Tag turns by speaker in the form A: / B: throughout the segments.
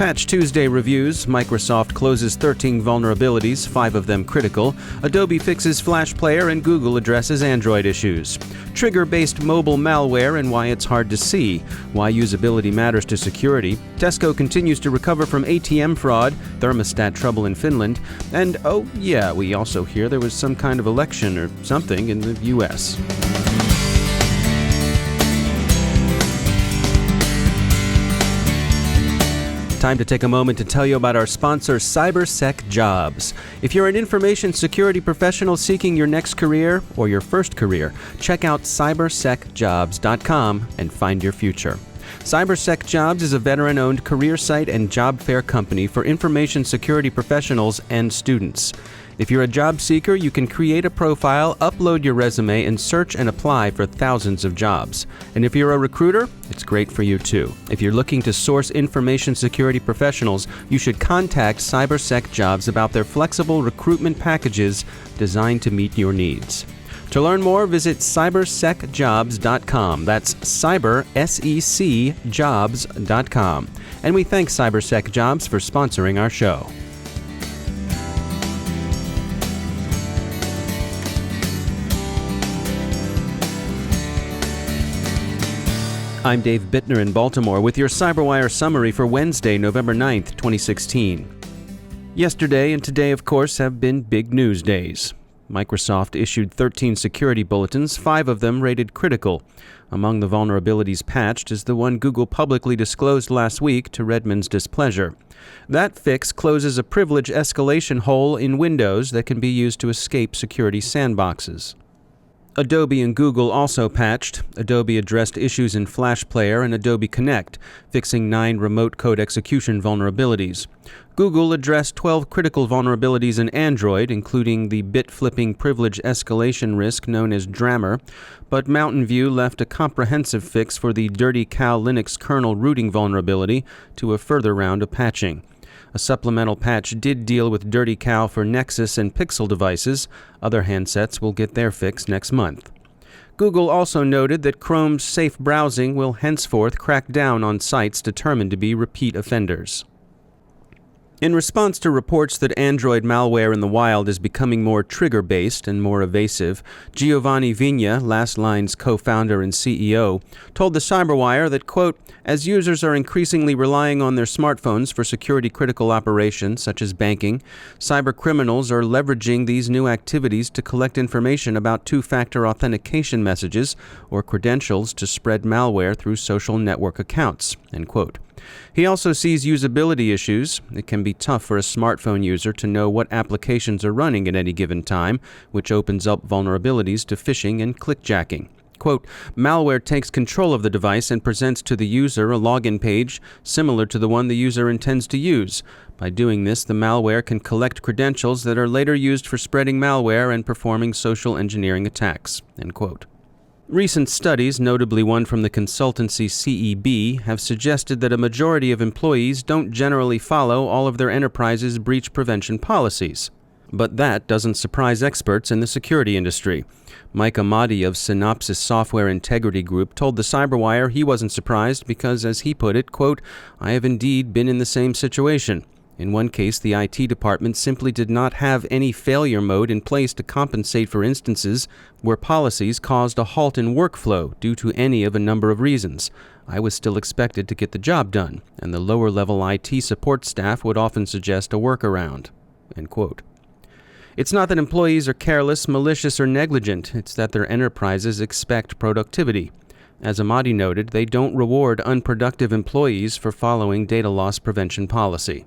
A: Patch Tuesday reviews, Microsoft closes 13 vulnerabilities, 5 of them critical. Adobe fixes Flash Player and Google addresses Android issues. Trigger-based mobile malware and why it's hard to see. Why usability matters to security. Tesco continues to recover from ATM fraud. Thermostat trouble in Finland. And oh yeah, we also hear there was some kind of election or something in the US. Time to take a moment to tell you about our sponsor, CyberSec Jobs. If you're an information security professional seeking your next career or your first career, check out cybersecjobs.com and find your future. CyberSec Jobs is a veteran-owned career site and job fair company for information security professionals and students. If you're a job seeker, you can create a profile, upload your resume, and search and apply for thousands of jobs. And if you're a recruiter, it's great for you too. If you're looking to source information security professionals, you should contact CyberSec Jobs about their flexible recruitment packages designed to meet your needs. To learn more, visit cybersecjobs.com. That's cybersecjobs.com. And we thank CyberSec Jobs for sponsoring our show. I'm Dave Bittner in Baltimore with your CyberWire summary for Wednesday, November 9th, 2016. Yesterday and today, of course, have been big news days. Microsoft issued 13 security bulletins, 5 of them rated critical. Among the vulnerabilities patched is the one Google publicly disclosed last week to Redmond's displeasure. That fix closes a privilege escalation hole in Windows that can be used to escape security sandboxes. Adobe and Google also patched. Adobe addressed issues in Flash Player and Adobe Connect, fixing 9 remote code execution vulnerabilities. Google addressed 12 critical vulnerabilities in Android, including the bit-flipping privilege escalation risk known as Drammer, but Mountain View left a comprehensive fix for the Dirty Cow Linux kernel rooting vulnerability to a further round of patching. A supplemental patch did deal with Dirty Cow for Nexus and Pixel devices. Other handsets will get their fix next month. Google also noted that Chrome's safe browsing will henceforth crack down on sites determined to be repeat offenders. In response to reports that Android malware in the wild is becoming more trigger-based and more evasive, Giovanni Vigna, Lastline's co-founder and CEO, told the CyberWire that, quote, as users are increasingly relying on their smartphones for security-critical operations such as banking, cybercriminals are leveraging these new activities to collect information about two-factor authentication messages or credentials to spread malware through social network accounts, end quote. He also sees usability issues. It can be tough for a smartphone user to know what applications are running at any given time, which opens up vulnerabilities to phishing and clickjacking. Quote, malware takes control of the device and presents to the user a login page similar to the one the user intends to use. By doing this, the malware can collect credentials that are later used for spreading malware and performing social engineering attacks, end quote. Recent studies, notably one from the consultancy CEB, have suggested that a majority of employees don't generally follow all of their enterprise's breach prevention policies. But that doesn't surprise experts in the security industry. Mike Amati of Synopsys Software Integrity Group told the CyberWire he wasn't surprised because, as he put it, quote, I have indeed been in the same situation. In one case, the IT department simply did not have any failure mode in place to compensate for instances where policies caused a halt in workflow due to any of a number of reasons. I was still expected to get the job done, and the lower-level IT support staff would often suggest a workaround, end quote. It's not that employees are careless, malicious, or negligent. It's that their enterprises expect productivity. As Amati noted, they don't reward unproductive employees for following data loss prevention policy.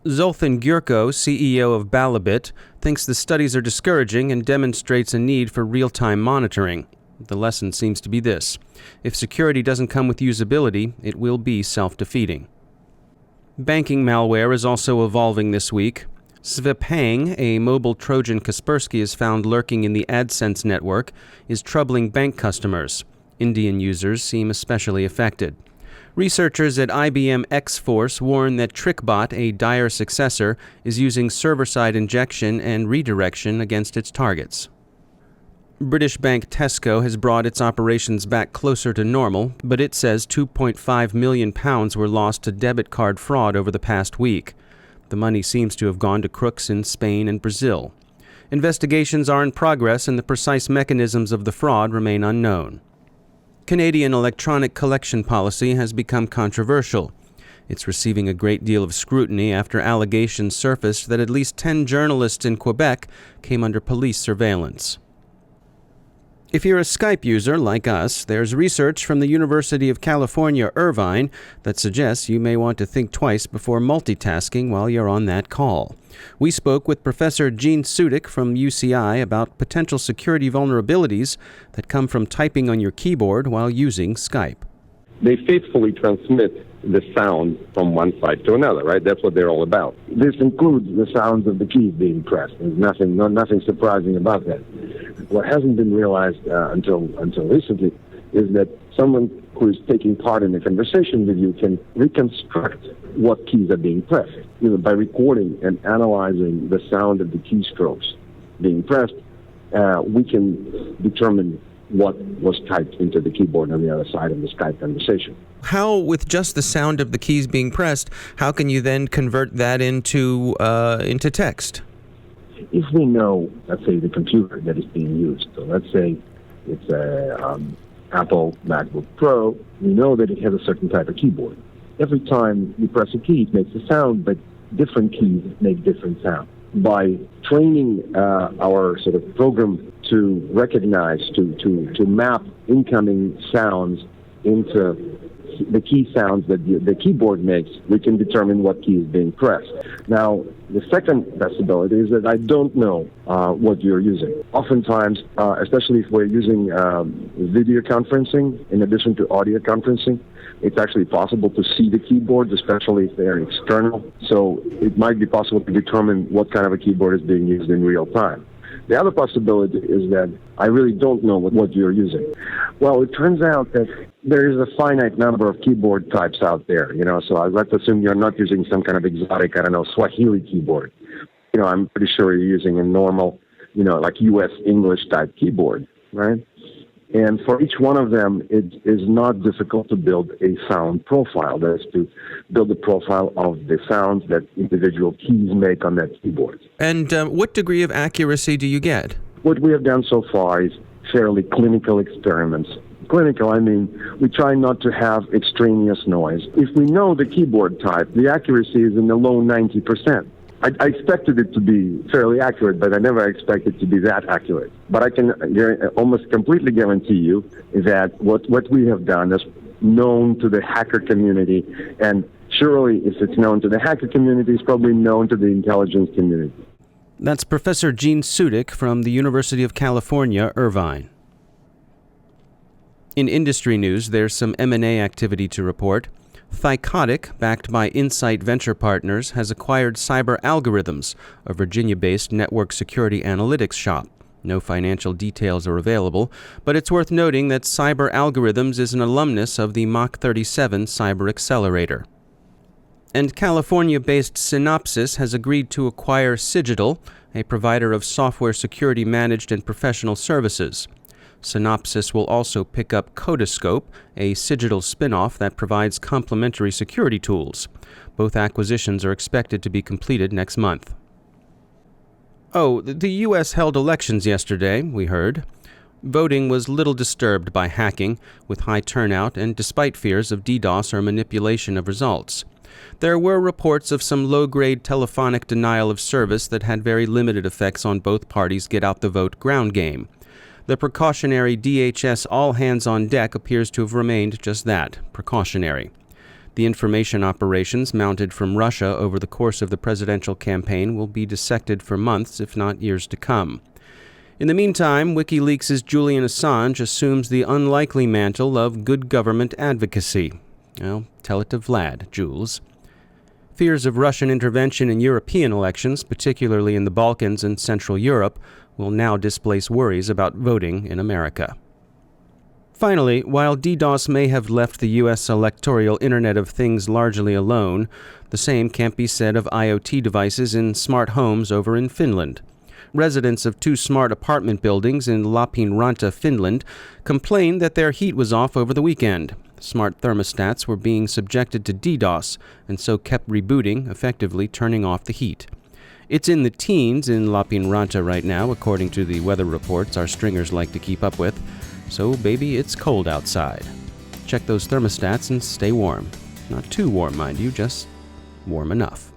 A: Zoltan Gyurko, CEO of Balabit, thinks the studies are discouraging and demonstrates a need for real-time monitoring. The lesson seems to be this. If security doesn't come with usability, it will be self-defeating. Banking malware is also evolving this week. Svipang, a mobile Trojan Kaspersky has found lurking in the AdSense network, is troubling bank customers. Indian users seem especially affected. Researchers at IBM X-Force warn that TrickBot, a dire successor, is using server-side injection and redirection against its targets. British bank Tesco has brought its operations back closer to normal, but it says £2.5 million were lost to debit card fraud over the past week. The money seems to have gone to crooks in Spain and Brazil. Investigations are in progress and the precise mechanisms of the fraud remain unknown. Canadian electronic collection policy has become controversial. It's receiving a great deal of scrutiny after allegations surfaced that at least 10 journalists in Quebec came under police surveillance. If you're a Skype user like us, there's research from the University of California, Irvine, that suggests you may want to think twice before multitasking while you're on that call. We spoke with Professor Gene Tsudik from UCI about potential security vulnerabilities that come from typing on your keyboard while using Skype.
B: They faithfully transmit the sound from one side to another, right? That's what they're all about.
C: This includes the sounds of the keys being pressed. There's nothing surprising about that. What hasn't been realized until recently is that someone who is taking part in a conversation with you can reconstruct what keys are being pressed. By recording and analyzing the sound of the keystrokes being pressed, we can determine what was typed into the keyboard on the other side of the Skype conversation.
A: How, with just the sound of the keys being pressed, how can you then convert that into text?
C: If we know, let's say, the computer that is being used, so let's say it's a Apple MacBook Pro, we know that it has a certain type of keyboard. Every time you press a key, it makes a sound, but different keys make different sounds. By training our sort of program to recognize, to map incoming sounds into the key sounds that the keyboard makes, we can determine what key is being pressed. Now, the second possibility is that I don't know what you're using. Oftentimes, especially if we're using video conferencing in addition to audio conferencing, it's actually possible to see the keyboards, especially if they're external. So it might be possible to determine what kind of a keyboard is being used in real time. The other possibility is that I really don't know what you're using. Well, it turns out that there is a finite number of keyboard types out there, so let's assume you're not using some kind of exotic, Swahili keyboard. I'm pretty sure you're using a normal, like U.S. English type keyboard, right? And for each one of them, it is not difficult to build a sound profile. That is to build a profile of the sounds that individual keys make on that keyboard.
A: And what degree of accuracy do you get?
C: What we have done so far is fairly clinical experiments. Clinical, I mean, we try not to have extraneous noise. If we know the keyboard type, the accuracy is in the low 90%. I expected it to be fairly accurate, but I never expected it to be that accurate. But I can almost completely guarantee you that what we have done is known to the hacker community, and surely if it's known to the hacker community, it's probably known to the intelligence community.
A: That's Professor Gene Tsudik from the University of California, Irvine. In industry news, there's some M&A activity to report. Thycotic, backed by Insight Venture Partners, has acquired CyberAlgorithms, a Virginia-based network security analytics shop. No financial details are available, but it's worth noting that CyberAlgorithms is an alumnus of the Mach 37 Cyber Accelerator. And California-based Synopsys has agreed to acquire Cigital, a provider of software security managed and professional services. Synopsys will also pick up Codiscope, a Cigital spin-off that provides complementary security tools. Both acquisitions are expected to be completed next month. Oh, the U.S. held elections yesterday, we heard. Voting was little disturbed by hacking, with high turnout and despite fears of DDoS or manipulation of results. There were reports of some low-grade telephonic denial of service that had very limited effects on both parties' get-out-the-vote ground game. The precautionary DHS all-hands-on-deck appears to have remained just that, precautionary. The information operations mounted from Russia over the course of the presidential campaign will be dissected for months, if not years to come. In the meantime, WikiLeaks' Julian Assange assumes the unlikely mantle of good government advocacy. Well, tell it to Vlad, Jules. Fears of Russian intervention in European elections, particularly in the Balkans and Central Europe, will now displace worries about voting in America. Finally, while DDoS may have left the U.S. electoral Internet of Things largely alone, the same can't be said of IoT devices in smart homes over in Finland. Residents of 2 smart apartment buildings in Lappeenranta, Finland, complained that their heat was off over the weekend. Smart thermostats were being subjected to DDoS and so kept rebooting, effectively turning off the heat. It's in the teens in Lappeenranta right now, according to the weather reports our stringers like to keep up with. So, baby, it's cold outside. Check those thermostats and stay warm. Not too warm, mind you, just warm enough.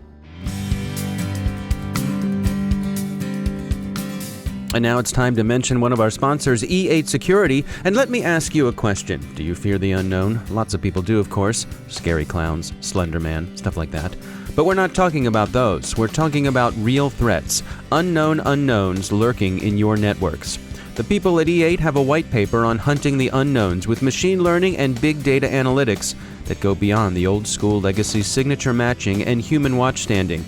A: And now it's time to mention one of our sponsors, E8 Security. And let me ask you a question. Do you fear the unknown? Lots of people do, of course. Scary clowns, Slender Man, stuff like that. But we're not talking about those. We're talking about real threats, unknown unknowns lurking in your networks. The people at E8 have a white paper on hunting the unknowns with machine learning and big data analytics that go beyond the old school legacy signature matching and human watch standing.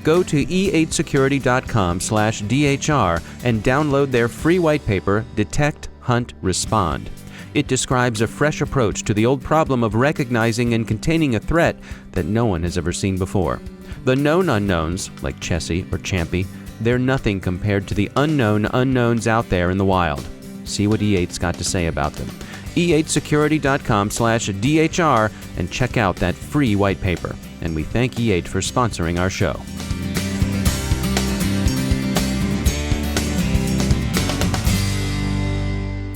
A: Go to e8security.com/DHR and download their free white paper, Detect, Hunt, Respond. It describes a fresh approach to the old problem of recognizing and containing a threat that no one has ever seen before. The known unknowns, like Chessie or Champy, they're nothing compared to the unknown unknowns out there in the wild. See what E8's got to say about them. e8security.com/DHR and check out that free white paper. And we thank E8 for sponsoring our show.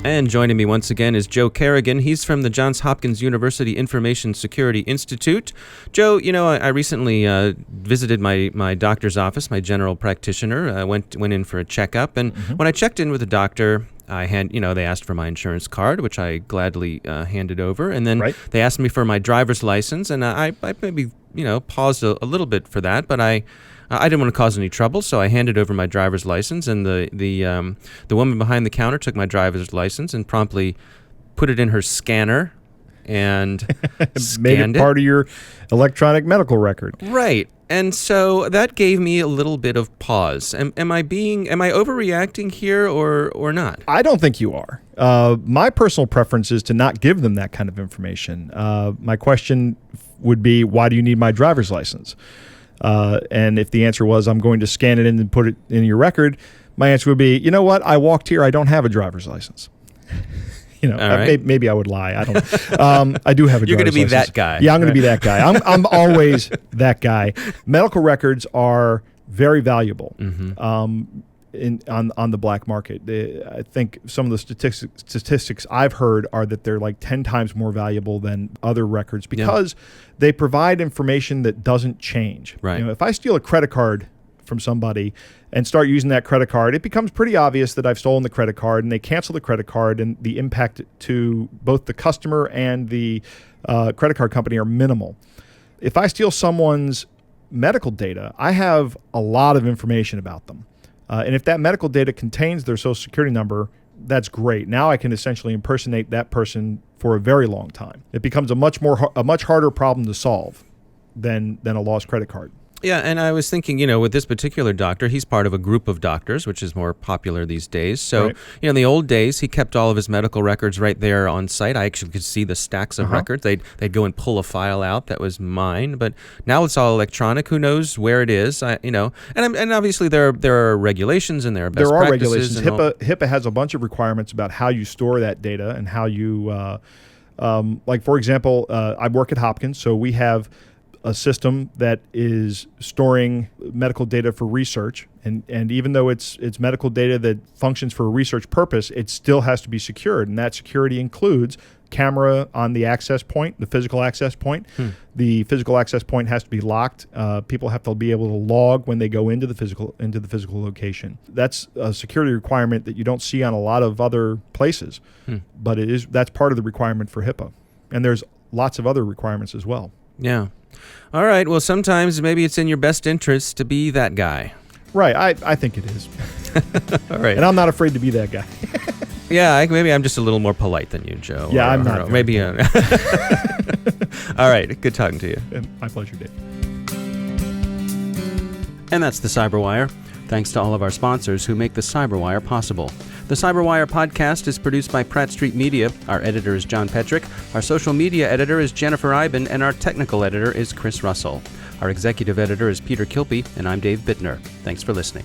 A: And joining me once again is Joe Carrigan. He's from the Johns Hopkins University Information Security Institute. Joe, I recently visited my doctor's office, my general practitioner. I went in for a checkup, and when I checked in with the doctor, they asked for my insurance card, which I gladly handed over, and then they asked me for my driver's license, and I maybe paused a little bit for that, but I didn't want to cause any trouble, so I handed over my driver's license, and the woman behind the counter took my driver's license and promptly put it in her scanner and
D: made it part of your electronic medical record.
A: Right. And so that gave me a little bit of pause. Am I overreacting here or not?
D: I don't think you are. My personal preference is to not give them that kind of information. My question would be, why do you need my driver's license? And if the answer was, I'm going to scan it in and put it in your record, my answer would be, you know what? I walked here. I don't have a driver's license. Maybe I would lie. I don't. I do have a driver's license.
A: You're going to be that guy.
D: Yeah, I'm going to be that guy. I'm always that guy. Medical records are very valuable. On the black market. I think some of the statistics I've heard are that they're like 10 times more valuable than other records because they provide information that doesn't change.
A: Right.
D: If I steal a credit card from somebody and start using that credit card, it becomes pretty obvious that I've stolen the credit card, and they cancel the credit card, and the impact to both the customer and the credit card company are minimal. If I steal someone's medical data, I have a lot of information about them. And if that medical data contains their social security number, that's great. Now I can essentially impersonate that person for a very long time. It becomes a much harder problem to solve than a lost credit card.
A: Yeah, and I was thinking, with this particular doctor, he's part of a group of doctors, which is more popular these days. So, in the old days, he kept all of his medical records right there on site. I actually could see the stacks of records. They'd go and pull a file out that was mine. But now it's all electronic. Who knows where it is? And obviously there are regulations and there are best practices.
D: There are regulations. HIPAA has a bunch of requirements about how you store that data and how you, like for example, I work at Hopkins, so we have a system that is storing medical data for research, and even though it's medical data that functions for a research purpose, it still has to be secured, and that security includes camera on the access point, the physical access point. The physical access point has to be locked. People have to be able to log when they go into the physical location. That's a security requirement that you don't see on a lot of other places, but that's part of the requirement for HIPAA, and there's lots of other requirements as well.
A: Yeah. All right. Well, sometimes maybe it's in your best interest to be that guy.
D: Right. I think it is.
A: All right.
D: And I'm not afraid to be that guy.
A: Yeah. Maybe I'm just a little more polite than you, Joe.
D: Yeah, I'm not.
A: Maybe. All right. Good talking to you.
D: My pleasure, Dave.
A: And that's the CyberWire. Thanks to all of our sponsors who make the CyberWire possible. The CyberWire podcast is produced by Pratt Street Media. Our editor is John Petrick. Our social media editor is Jennifer Iben, and our technical editor is Chris Russell. Our executive editor is Peter Kilpie, and I'm Dave Bittner. Thanks for listening.